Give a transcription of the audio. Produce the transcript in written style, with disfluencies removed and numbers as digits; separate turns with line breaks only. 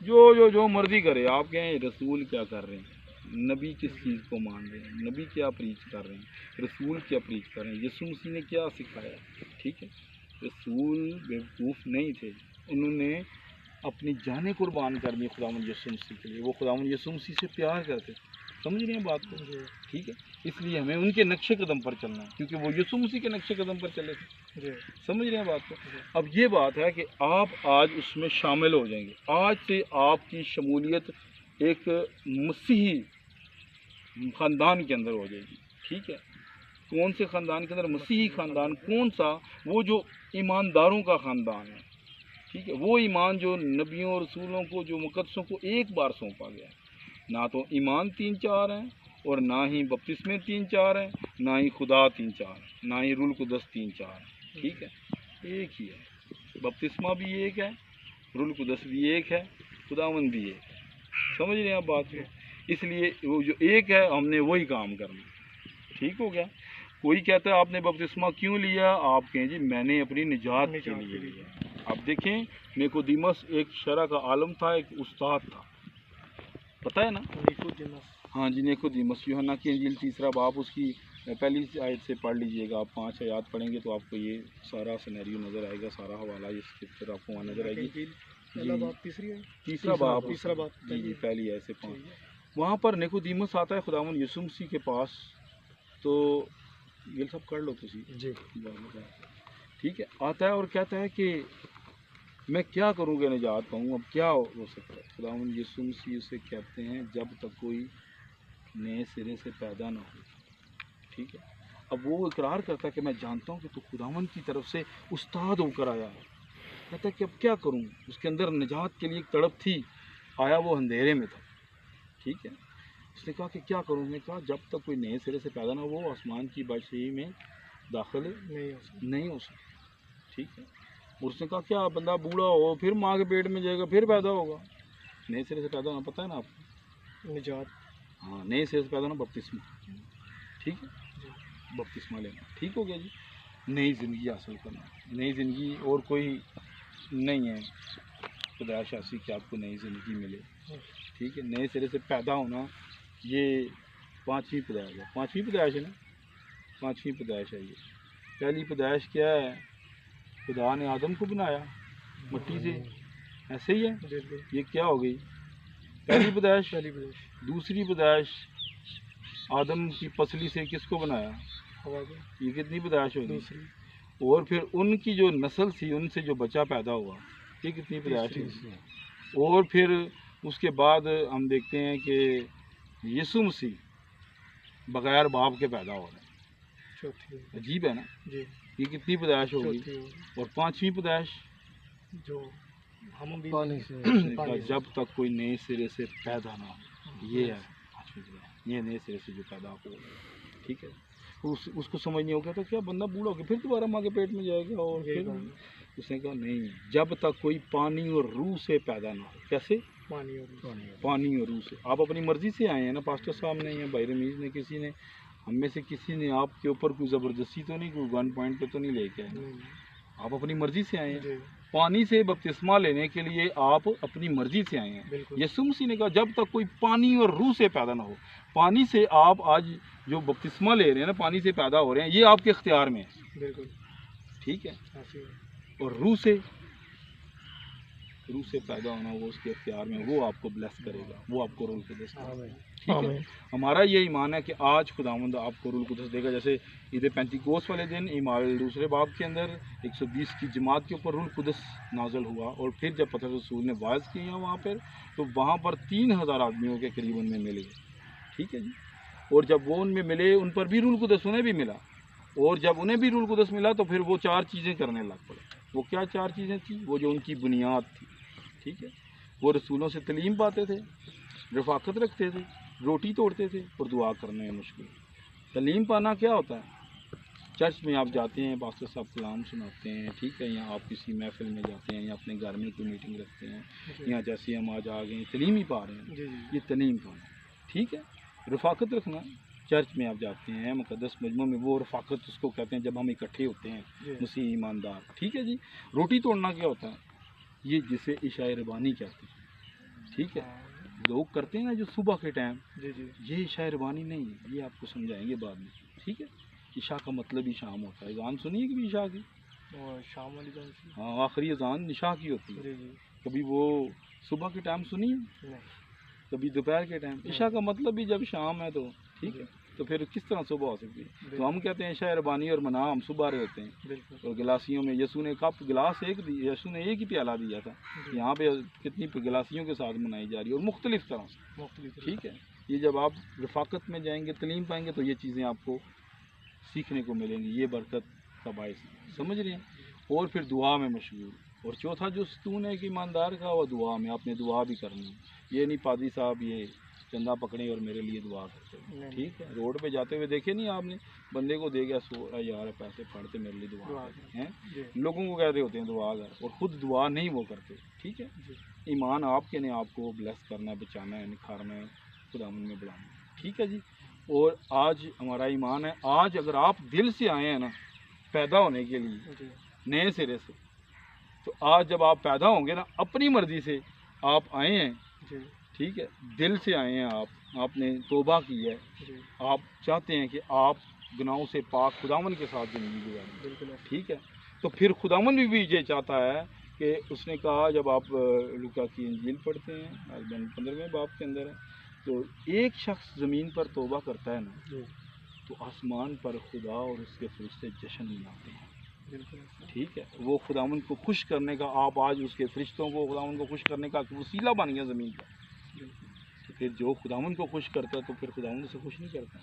جو مرضی کرے. آپ کہیں رسول کیا کر رہے ہیں, نبی کس چیز کو مان رہے ہیں, نبی کیا پریچ کر رہے ہیں, رسول کیا پریچ کر رہے ہیں, یسوع مسیح نے کیا سکھایا. ٹھیک ہے, رسول بیوقوف نہیں تھے, انہوں نے اپنی جانیں قربان کر دی خداوند یسوع مسیح کے لیے. وہ خداوند یسوع مسیح سے پیار کرتے تھے. سمجھ رہے ہیں بات کو؟ ٹھیک ہے, اس لیے ہمیں ان کے نقش قدم پر چلنا ہے, کیونکہ وہ یسوع مسیح کے نقش قدم پر چلے تھے. سمجھ رہے ہیں بات کو؟ اب یہ بات ہے کہ آپ آج اس میں شامل ہو جائیں گے. آج سے آپ کی شمولیت ایک مسیحی خاندان کے اندر ہو جائے گی. ٹھیک ہے, کون سے خاندان کے اندر؟ مسیحی خاندان. کون سا؟ وہ جو ایمانداروں کا خاندان ہے. ٹھیک ہے, وہ ایمان جو نبیوں اور رسولوں کو, جو مقدسوں کو ایک بار سونپا گیا ہے. نہ تو ایمان 3-4 ہیں, اور نہ ہی بپتسمے 3-4 ہیں, نہ ہی خدا 3-4 ہیں, نہ ہی روح القدس 3-4 ہیں. ٹھیک ہے, ایک ہی ہے. بپتسمہ بھی ایک ہے, روح القدس بھی ایک ہے, خداوند بھی ایک ہے. سمجھ رہے ہیں آپ بات کو؟ اس لیے وہ جو ایک ہے, ہم نے وہی کام کرنا. ٹھیک ہو گیا. کوئی کہتا ہے آپ نے بپتسمہ کیوں لیا؟ آپ کہیں جی میں نے اپنی نجات کے لیے لیا. آپ دیکھیں, نیکودیمس ایک شرع کا عالم تھا, ایک استاد تھا, پتہ ہے نا؟ ہاں جی, نیکودیمس. یوحنا کی انجیل 3 باب اس کی پہلی آیت سے پڑھ لیجئے گا. آپ 5 آیات پڑھیں گے تو آپ کو یہ سارا سینیریو نظر آئے گا, سارا حوالہ یہ اسکرپچر آپ کو وہاں نظر آئے گی. تیسرا باب جی پہلی آیت سے 5. وہاں پر نیکودیمس آتا ہے خداوند یسوع مسیح کے پاس. تو یہ سب کر لو تسی جی. ٹھیک ہے, آتا ہے اور کہتا ہے کہ میں کیا کروں گا نجات پاؤں. اب کیا ہو سکتا ہے؟ خداوند یسوع مسیح اسے کہتے ہیں جب تک کوئی نئے سرے سے پیدا نہ ہو. ٹھیک ہے, اب وہ اقرار کرتا ہے کہ میں جانتا ہوں کہ تو خداوند کی طرف سے استاد ہو کر آیا ہے. کہتا ہے کہ اب کیا کروں. اس کے اندر نجات کے لیے ایک تڑپ تھی. آیا وہ اندھیرے میں تھا. ٹھیک ہے, اس نے کہا کہ کیا کروں. نے کہا جب تک کوئی نئے سرے سے پیدا نہ ہو وہ آسمان کی بادشاہی میں داخل نہیں ہو سکتا. ٹھیک ہے, اور اس نے کہا کیا بندہ بوڑھا ہو پھر ماں کے پیٹ میں جائے گا پھر پیدا ہوگا. نئے سرے سے پیدا ہونا پتہ ہے نا آپ کو؟ نجات. ہاں, نئے سرے سے پیدا ہونا بپتسمہ. ٹھیک ہے, بپتسمہ لینا. ٹھیک ہو گیا جی. نئی زندگی حاصل کرنا. نئی زندگی اور کوئی نہیں ہے پیدائش ایسی کہ آپ کو نئی زندگی ملے. ٹھیک ہے, نئے سرے سے پیدا ہونا یہ 5ویں پیدائش ہے. 5ویں پیدائش ہے نا, 5ویں پیدائش ہے یہ. پہلی پیدائش کیا ہے؟ خدا نے آدم کو بنایا مٹی سے, ایسے ہی ہے. یہ کیا ہو گئی؟ پہلی پیدائش. دوسری پیدائش آدم کی پسلی سے کس کو بنایا؟ یہ کتنی پیدائش ہوگی؟ اور پھر ان کی جو نسل تھی, ان سے جو بچہ پیدا ہوا, یہ کتنی پیدائش ہوگی؟ اور پھر اس کے بعد ہم دیکھتے ہیں کہ یسوع مسیح بغیر باپ کے پیدا ہو رہے ہیں. عجیب ہے نا جی. یہ کتنی پیدائش ہوگی؟ اور 5ویں پیدائش جو ہم جب تک کوئی نئے سرے سے پیدا نہ ہو. یہ ہے 5ویں پیدائش, یہ نئے سرے سے جو پیدا ہو. ٹھیک ہے, اس کو سمجھ نہیں ہوگا تو کیا بندہ بوڑھا ہو گیا پھر دوبارہ ماں کے پیٹ میں جائے گا. اور پھر اس نے کہا نہیں, جب تک کوئی پانی اور روح سے پیدا نہ ہو. کیسے؟ پانی اور روح سے. آپ اپنی مرضی سے آئے ہیں نا, پاسٹر صاحب نے یا بھائی رمیز نے, کسی نے, ہم میں سے کسی نے آپ کے اوپر کوئی زبردستی تو نہیں, کوئی گن پوائنٹ پہ تو نہیں لے کے آئے. آپ اپنی مرضی سے آئے ہیں. پانی سے بپتسمہ لینے کے لیے آپ اپنی مرضی سے آئے ہیں. یسوع مسیح نے کہا جب تک کوئی پانی اور روح سے پیدا نہ ہو. پانی سے آپ آج جو بپتسمہ لے رہے ہیں نا, پانی سے پیدا ہو رہے ہیں, یہ آپ کے اختیار میں ہے. بالکل ٹھیک ہے. اور روح سے پیدا ہونا وہ اس کے اختیار میں, وہ آپ کو بلیس کرے گا, وہ آپ کو روح القدس دے گا. ٹھیک ہے, ہمارا یہ ایمان ہے کہ آج خداوند آپ کو روح القدس دے گا. جیسے عید پینتیکوس والے دن ایمان 2 باب کے اندر 120 کی جماعت کے اوپر روح القدس نازل ہوا, اور پھر جب پطرس رسول نے واعظ کیا وہاں پر, تو وہاں پر 3000 آدمیوں کے قریب ان میں ملے. ٹھیک ہے جی. اور جب وہ ان میں ملے, ان پر بھی روح القدس انہیں بھی ملا, اور جب انہیں بھی روح القدس ملا تو پھر وہ 4 چیزیں کرنے لگ پڑے. وہ کیا 4 چیزیں تھیں؟ وہ جو ان کی بنیاد تھی. ٹھیک ہے, وہ رسولوں سے تعلیم پاتے تھے, رفاقت رکھتے تھے, روٹی توڑتے تھے, اور دعا کرنے میں مشکل. تعلیم پانا کیا ہوتا ہے؟ چرچ میں آپ جاتے ہیں, پاسٹر صاحب کلام سناتے ہیں. ٹھیک ہے, یا آپ کسی محفل میں جاتے ہیں, یا اپنے گھر میں کوئی میٹنگ رکھتے ہیں, یا جیسے ہم آج آ گئے تعلیم ہی پا رہے ہیں. یہ تعلیم پانا. ٹھیک ہے, رفاقت رکھنا. چرچ میں آپ جاتے ہیں, مقدس مجمع میں, وہ رفاقت اس کو کہتے ہیں جب ہم اکٹھے ہوتے ہیں مسیح ایماندار. ٹھیک ہے جی. روٹی توڑنا کیا ہوتا ہے؟ یہ جسے عشاء ربانی کہتے ہیں. ٹھیک ہے.
ہاں.
لوگ کرتے ہیں نا جو صبح کے ٹائم،
جی جی.
یہ شاعربانی نہیں ہے، یہ آپ کو سمجھائیں گے بعد میں. ٹھیک ہے. عشاء کا مطلب ہی شام ہوتا ہے. اذان سنیے کبھی عشاء کی؟
وہ شام والی کون سی؟
ہاں، آخری اذان عشاء کی ہوتی ہے.
جی جی.
کبھی وہ صبح کے ٹائم سنی ہے؟
نہیں.
کبھی دوپہر کے ٹائم؟ عشاء کا مطلب بھی جب شام ہے تو ٹھیک ہے. تو پھر کس طرح صبح ہو سکتی ہے؟ تو ہم کہتے ہیں شاعربانی اور منام صبح رہے ہوتے ہیں.
بالکل.
اور گلاسیوں میں یسوع نے کپ گلاس ایک دی، یسوع نے ایک ہی پیالہ دیا تھا. یہاں پہ کتنی گلاسیوں کے ساتھ منائی جا رہی ہے اور مختلف طرح سے.
مختلف.
ٹھیک ہے. یہ جب آپ رفاقت میں جائیں گے، تعلیم پائیں گے، تو یہ چیزیں آپ کو سیکھنے کو ملیں گی. یہ برکت کا باعث ہے. سمجھ رہے ہیں؟ اور پھر دعا میں مشغول. اور چوتھا جو ستون ہے کہ ایماندار کا، وہ دعا میں. آپ نے دعا بھی کرنی ہے. یہ نہیں پادری صاحب یہ چندہ پکڑیں اور میرے لیے دعا کرتے ہیں. ٹھیک ہے. روڈ پہ جاتے ہوئے دیکھے نہیں آپ نے، بندے کو دے گیا 100 یار پیسے پڑھتے میرے لیے دعا کرتے ہیں. لوگوں کو کہتے ہوتے ہیں دعا کر، اور خود دعا نہیں وہ کرتے. ٹھیک ہے. ایمان آپ کے نے آپ کو بلیس کرنا ہے، بچانا ہے، نکھارنا ہے، خداوند میں بلانا ہے. ٹھیک ہے جی. اور آج ہمارا ایمان ہے، آج اگر آپ دل سے آئے ہیں نا پیدا ہونے کے لیے نئے سرے سے، تو آج جب آپ پیدا ہوں گے نا اپنی مرضی سے آپ آئے ہیں. ٹھیک ہے. دل سے آئے ہیں، آپ نے توبہ کی ہے، آپ چاہتے ہیں کہ آپ گناہوں سے پاک خداوند کے ساتھ زندگی گزاریں.
بالکل.
ٹھیک ہے. تو پھر خداوند بھی یہ چاہتا ہے کہ اس نے کہا، جب آپ لوکا کی انجیل پڑھتے ہیں 15ویں باب کے اندر ہے، تو ایک شخص زمین پر توبہ کرتا ہے نا تو آسمان پر خدا اور اس کے فرشتے جشن مناتے ہیں.
بالکل.
ٹھیک ہے. وہ خداوند کو خوش کرنے کا، آپ آج اس کے فرشتوں کو خداوند کو خوش کرنے کا وسیلہ بن گیا زمین پر. تو پھر جو خداوند کو خوش کرتا ہے تو پھر خداوند اسے خوش نہیں کرتا.